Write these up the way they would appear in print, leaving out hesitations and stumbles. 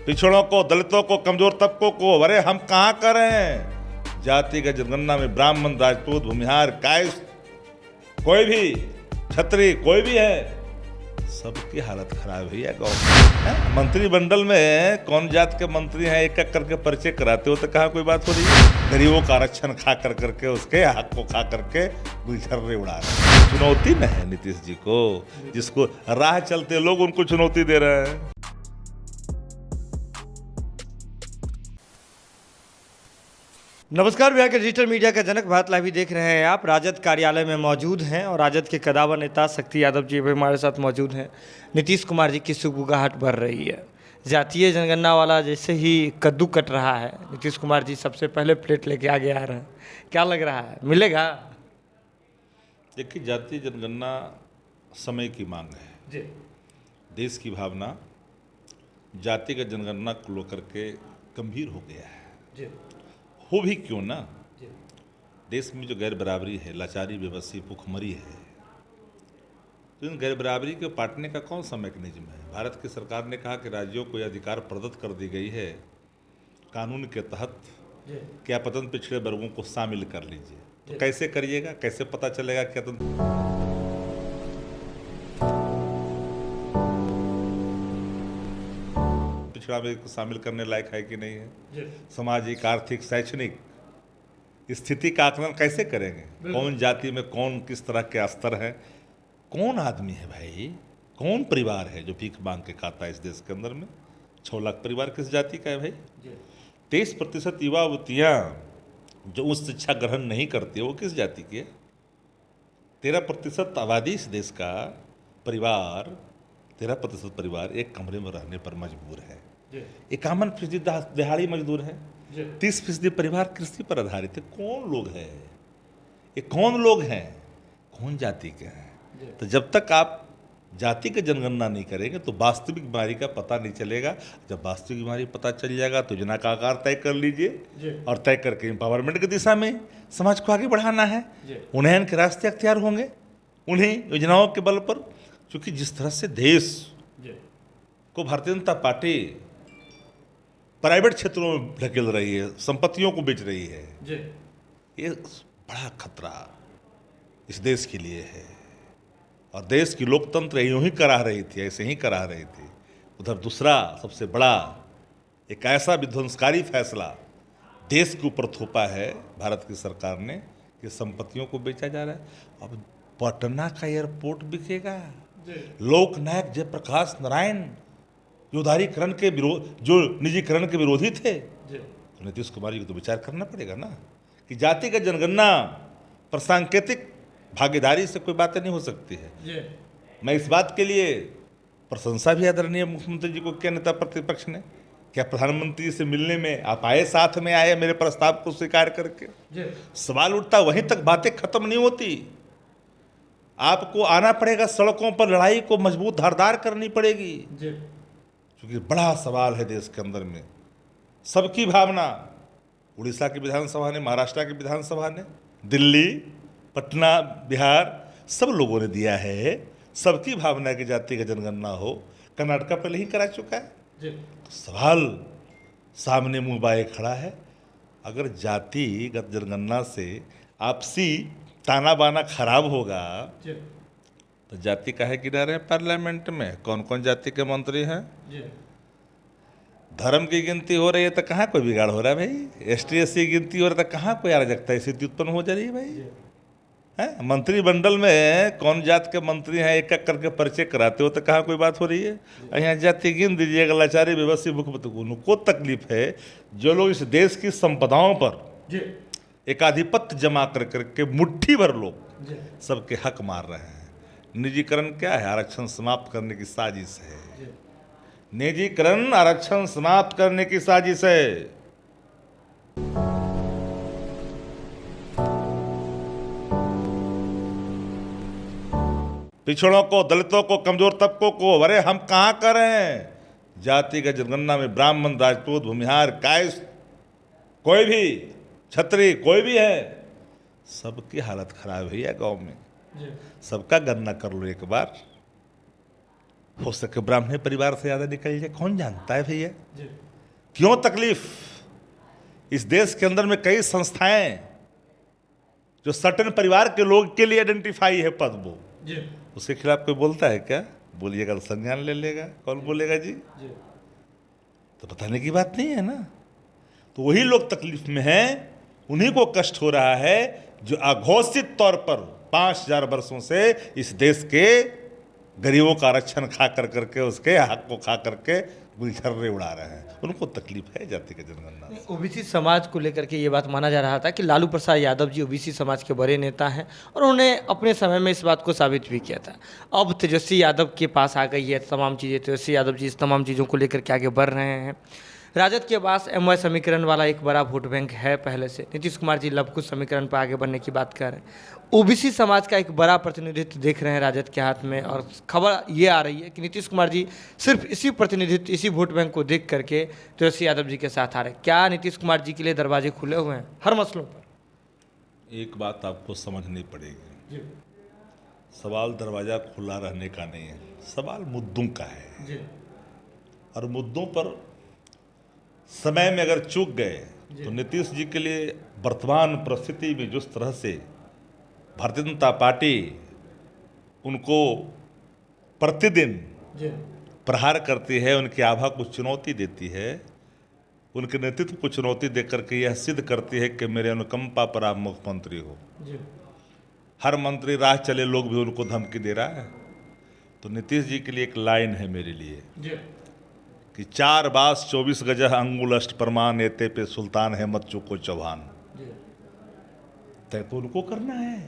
पिछड़ों को, दलितों को, कमजोर तबकों को, अरे हम कहाँ करें। जातिगत जनगणना में ब्राह्मण, राजपूत, भूमिहार, कायस्थ, कोई भी क्षत्रिय, कोई भी है, सबकी हालत खराब है यार गाँव। मंत्रिमंडल में कौन जात के मंत्री हैं एक एक करके परिचय कराते हो तो कहाँ कोई बात हो रही है। गरीबों का आरक्षण खा कर करके, उसके हक को खा करके गुलछर्रे उड़ा रहे हैं। चुनौती में है नीतीश जी को, जिसको राह चलते लोग उनको चुनौती दे रहे हैं। नमस्कार, बिहार के डिजिटल मीडिया का जनक भारत लाइव देख रहे हैं आप। राजद कार्यालय में मौजूद हैं और राजद के कदावर नेता शक्ति यादव जी भी हमारे साथ मौजूद हैं। नीतीश कुमार जी की सुगबुगाहट बढ़ रही है। जातीय जनगणना वाला जैसे ही कद्दू कट रहा है, नीतीश कुमार जी सबसे पहले प्लेट लेके आगे आ रहे हैं। क्या लग रहा है, मिलेगा? देखिए, जातीय जनगणना समय की मांग है जी। देश की भावना जातिगत जनगणना को लेकर के गंभीर हो गया है। जी। हो भी क्यों ना, देश में जो गैर बराबरी है, लाचारी, बेबसी, भुखमरी है, तो इन गैर बराबरी को पाटने का कौन सा मैकेनिज्म है। भारत की सरकार ने कहा कि राज्यों को यह अधिकार प्रदत्त कर दी गई है कानून के तहत कि आप पतन पिछड़े वर्गों को शामिल कर लीजिए। तो कैसे करिएगा, कैसे पता चलेगा क्या पिछड़ा वर्ग को शामिल करने लायक है कि नहीं है। सामाजिक, आर्थिक, शैक्षणिक स्थिति का आकलन कैसे करेंगे। कौन जाति में कौन किस तरह के स्तर है, कौन आदमी है भाई, कौन परिवार है जो भीख मांग के खाता है इस देश के अंदर में। 6 लाख परिवार किस जाति का है भाई। 23% युवा युवतियाँ जो उस शिक्षा ग्रहण नहीं करती है वो किस जाति की है। 13% आबादी इस देश का परिवार, 13% परिवार एक कमरे में रहने पर मजबूर है। 51% दिहाड़ी मजदूर है। 30% परिवार कृषि पर आधारित है। कौन लोग हैं ये, कौन लोग हैं, कौन जाति के हैं। तो जब तक आप जाति की जनगणना नहीं करेंगे तो वास्तविक बीमारी का पता नहीं चलेगा। जब वास्तविक बीमारी पता चल जाएगा तो योजना का आकार तय कर लीजिए और तय करके एम्पावरमेंट की दिशा में समाज को आगे बढ़ाना है। उन्हें के रास्ते अख्तियार होंगे, उन्हीं योजनाओं के बल पर। क्योंकि जिस तरह से देश को भारतीय जनता पार्टी प्राइवेट क्षेत्रों में ढकेल रही है, संपत्तियों को बेच रही है, ये बड़ा खतरा इस देश के लिए है। और देश की लोकतंत्र यूं ही करा रही थी, ऐसे ही करा रही थी। उधर दूसरा सबसे बड़ा एक ऐसा विध्वंसकारी फैसला देश के ऊपर थोपा है भारत की सरकार ने कि संपत्तियों को बेचा जा रहा है। अब पटना का एयरपोर्ट बिकेगा। लोकनायक जयप्रकाश नारायण जो उदारीकरण के विरोध, जो निजीकरण के विरोधी थे, तो नीतीश कुमार जी को तो विचार करना पड़ेगा ना कि जातिगत जनगणना पर सांकेतिक भागीदारी से कोई बातें नहीं हो सकती है। मैं इस बात के लिए प्रशंसा भी आदरणीय मुख्यमंत्री जी को किया, नेता प्रतिपक्ष ने। क्या प्रधानमंत्री से मिलने में आप आए, साथ में आए मेरे प्रस्ताव को स्वीकार करके। सवाल उठता, वहीं तक बातें खत्म नहीं होती। आपको आना पड़ेगा सड़कों पर, लड़ाई को मजबूत धारदार करनी पड़ेगी। क्योंकि बड़ा सवाल है देश के अंदर में। सबकी भावना उड़ीसा की विधानसभा ने, महाराष्ट्र की विधानसभा ने, दिल्ली, पटना, बिहार, सब लोगों ने दिया है। सबकी भावना की जातिगत जनगणना हो। कर्नाटक पहले ही करा चुका है। तो सवाल सामने मुंह बाए खड़ा है। अगर जातिगत जनगणना से आपसी ताना बाना खराब होगा तो जाति काहे गिरा रहे हैं पार्लियामेंट में। कौन कौन जाति के मंत्री हैं। धर्म की गिनती हो रही है तो कहाँ कोई बिगाड़ हो रहा है भाई। ST/SC की गिनती हो रही है तो कहाँ कोई अराजकता स्थिति उत्पन्न हो जा रही है भाई। है मंत्रिमंडल में कौन जात के मंत्री हैं एक एक करके परिचय कराते हो तो कहाँ कोई बात हो रही है। यहाँ जाति गिन दीजिएगा। लाचारी, बेबसी, भूख, उनको तकलीफ है जो लोग इस देश की संपदाओं पर एक आधिपत्य जमा कर करके मुट्ठी भर लोग सबके हक मार रहे हैं। निजीकरण क्या है, आरक्षण समाप्त करने की साजिश है। निजीकरण आरक्षण समाप्त करने की साजिश है। पिछड़ों को, दलितों को, कमजोर तबकों को, अरे हम कहाँ करें। जातिगत जनगणना में ब्राह्मण, राजपूत, भूमिहार, कायस्थ, कोई भी क्षत्रिय, कोई भी है, सबकी हालत खराब है यार गाँव में। सबका गणना कर लो एक बार। हो सके ब्राह्मण परिवार से ज़्यादा निकल जाए, कौन जानता है भैया। क्यों तकलीफ। इस देश के अंदर में कई संस्थाएं जो सर्टेन परिवार के लोग के लिए आइडेंटिफाई है पद, वो उसके खिलाफ कोई बोलता है क्या? बोलिएगा तो संज्ञान ले लेगा, कौन बोलेगा जी? तो बताने की बात नहीं है ना। तो वही लोग तकलीफ में हैं, उन्हीं को कष्ट हो रहा है जो अघोषित तौर पर 5000 वर्षों से इस देश के गरीबों का आरक्षण खा करके उसके हक को खा करके गुलछर्रे उड़ा रहे हैं। उनको तकलीफ है जाति का जनगणना। ओबीसी समाज को लेकर के ये बात माना जा रहा था कि लालू प्रसाद यादव जी ओबीसी समाज के बड़े नेता हैं और उन्होंने अपने समय में इस बात को साबित भी किया था। अब तेजस्वी यादव के पास आ गई है तमाम चीज़ें, तेजस्वी यादव जी इस तमाम चीज़ों को लेकर के आगे बढ़ रहे हैं। राजद के पास एमवाय समीकरण वाला एक बड़ा वोट बैंक है पहले से। नीतीश कुमार जी लवकुश समीकरण पर आगे बढ़ने की बात कर रहे हैं। ओबीसी समाज का एक बड़ा प्रतिनिधित्व देख रहे हैं राजद के हाथ में, और खबर ये आ रही है कि नीतीश कुमार जी सिर्फ इसी प्रतिनिधित्व, इसी वोट बैंक को देख करके तेजस्वी यादव जी के साथ आ रहे हैं। क्या नीतीश कुमार जी के लिए दरवाजे खुले हुए हैं हर मसलों पर? एक बात आपको समझनी पड़ेगी, सवाल दरवाजा खुला रहने का नहीं है, सवाल मुद्दों का है। और मुद्दों पर समय में अगर चूक गए तो नीतीश जी के लिए वर्तमान परिस्थिति में जिस तरह से भारतीय जनता पार्टी उनको प्रतिदिन प्रहार करती है, उनकी आभा को चुनौती देती है, उनके नेतृत्व को चुनौती देकर के यह सिद्ध करती है कि मेरे अनुकंपा पर आप मुख्यमंत्री हो। हर मंत्री राह चले लोग भी उनको धमकी दे रहा है। तो नीतीश जी के लिए एक लाइन है मेरे लिए कि 4 बास 24 गजह अंगुल अष्ट प्रमाण एते पे सुल्तान है मत चुको चौहान। तय तो उनको करना है,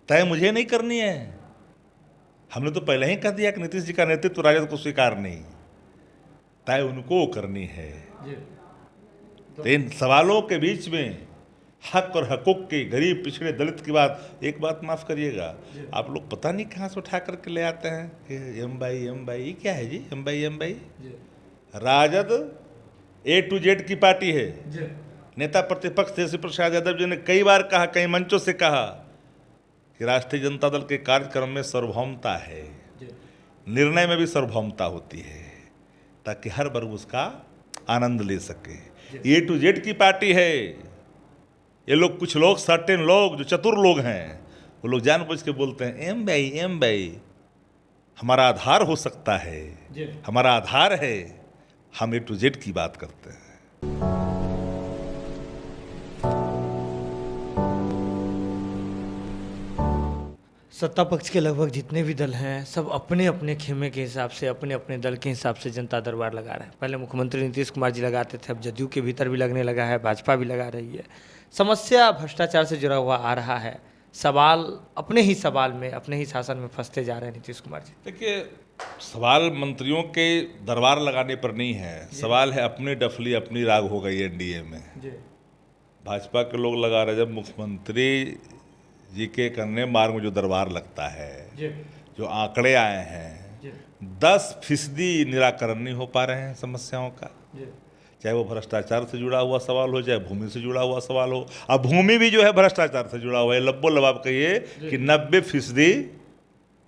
तय मुझे नहीं करनी है। हमने तो पहले ही कह दिया कि नीतीश जी का नेतृत्व राजद को स्वीकार नहीं, तय उनको करनी है। तो इन सवालों के बीच में हक और हकूक की, गरीब पिछड़े दलित की बात, एक बात माफ करिएगा, आप लोग पता नहीं कहाँ से उठा करके ले आते हैं कि एम बाई ये क्या है जी? M Y Rajad A to Z की पार्टी है। नेता प्रतिपक्ष तेजस्वी प्रसाद यादव जी ने कई बार कहा, कई मंचों से कहा कि राष्ट्रीय जनता दल के कार्यक्रम में सार्वभौमता है, निर्णय में भी सार्वभौमता होती है, ताकि हर वर्ग उसका आनंद ले सके। A to Z की पार्टी है। ये लोग, कुछ लोग, सर्टेन लोग जो चतुर लोग हैं, वो लोग जानबूझ के बोलते हैं एम बाई हमारा आधार हो सकता है, हमारा आधार है, हम A to Z की बात करते हैं। सत्ता पक्ष के लगभग जितने भी दल हैं सब अपने अपने खेमे के हिसाब से, अपने अपने दल के हिसाब से जनता दरबार लगा रहे हैं। पहले मुख्यमंत्री नीतीश कुमार जी लगाते थे, अब जदयू के भीतर भी लगने लगा है, भाजपा भी लगा रही है। समस्या भ्रष्टाचार से जुड़ा हुआ आ रहा है। सवाल अपने ही सवाल में, अपने ही शासन में फंसते जा रहे हैं नीतीश कुमार जी। देखिए, सवाल मंत्रियों के दरबार लगाने पर नहीं है, सवाल है अपनी डफली अपनी राग हो गई एनडीए में। भाजपा के लोग लगा रहे, जब मुख्यमंत्री जी के करने मार्ग में जो दरबार लगता है, जो आंकड़े आए हैं, 10% निराकरण नहीं हो पा रहे हैं समस्याओं का। चाहे वो भ्रष्टाचार से जुड़ा हुआ सवाल हो, चाहे भूमि से जुड़ा हुआ सवाल हो। अब भूमि भी जो है भ्रष्टाचार से जुड़ा हुआ है। लब्बो लबाब कहिए कि 90%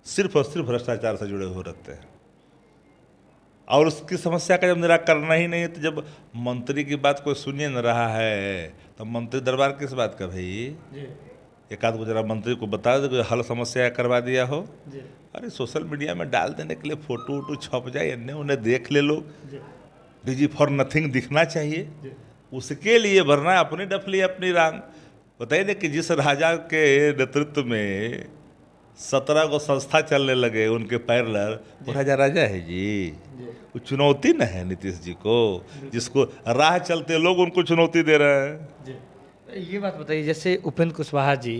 सिर्फ और सिर्फ भ्रष्टाचार से जुड़े हुए रहते हैं। और उसकी समस्या का जब निराकरण ही नहीं है, तो जब मंत्री की बात कोई सुनिए न रहा है, तो मंत्री दरबार किस बात का भाई? एक आध गुजरा मंत्री को बता दो कि हल समस्या करवा दिया हो। अरे सोशल मीडिया में डाल देने के लिए फोटो वोटो छप जाए, इन्हें उन्हें देख ले लोग, बिजी फॉर नथिंग दिखना चाहिए। उसके लिए वरना अपनी डफली अपनी रांग। बताइए ना कि जिस राजा के नेतृत्व में 17 को संस्था चलने लगे उनके पैरेलल, वो राजा है जी। वो चुनौती न है नीतीश जी को, जिसको राह चलते लोग उनको चुनौती दे रहे हैं। ये बात बताइए, जैसे उपेंद्र कुशवाहा जी,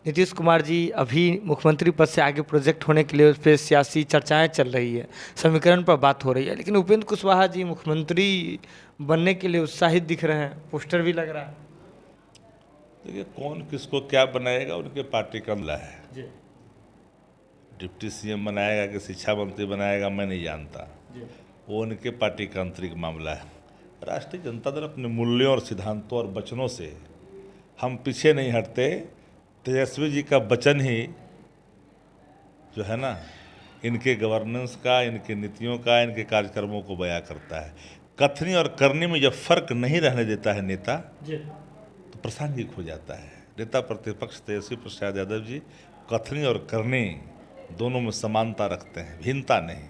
नीतीश कुमार जी अभी मुख्यमंत्री पद से आगे प्रोजेक्ट होने के लिए उस पर सियासी चर्चाएं चल रही है, समीकरण पर बात हो रही है, लेकिन उपेंद्र कुशवाहा जी मुख्यमंत्री बनने के लिए उत्साहित दिख रहे हैं, पोस्टर भी लग रहा है। देखिए, कौन किसको क्या बनाएगा उनके पार्टी का मामला है। डिप्टी सीएम बनाएगा कि शिक्षा मंत्री बनाएगा, मैं नहीं जानता, वो उनके पार्टी का आंतरिक मामला है। राष्ट्रीय जनता दल अपने मूल्यों और सिद्धांतों और वचनों से हम पीछे नहीं हटते। तेजस्वी जी का वचन ही जो है ना, इनके गवर्नेंस का, इनकी नीतियों का, इनके कार्यक्रमों को बयां करता है। कथनी और करनी में जब फर्क नहीं रहने देता है नेता तो प्रासंगिक हो जाता है। नेता प्रतिपक्ष तेजस्वी प्रसाद यादव जी कथनी और करनी दोनों में समानता रखते हैं, भिन्नता नहीं।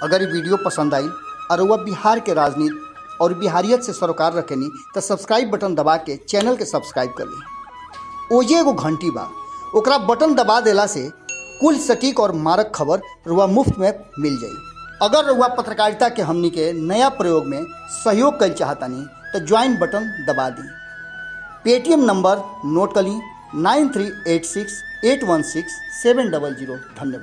अगर ये वीडियो पसंद आई और वह बिहार के राजनीति और बिहारियत से सरोकार रखेनी तो सब्सक्राइब बटन दबा के चैनल के सब्सक्राइब कर ली। ओजे एगो घंटी बा, ओकरा बटन दबा देला से कुल सटीक और मारक खबर रुआ मुफ्त में मिल जाई। अगर रुआ पत्रकारिता के हमनी के नया प्रयोग में सहयोग कर चाहतानी तो ज्वाइन बटन दबा दी। पेटीएम नंबर नोट कर ली 9386816700। धन्यवाद।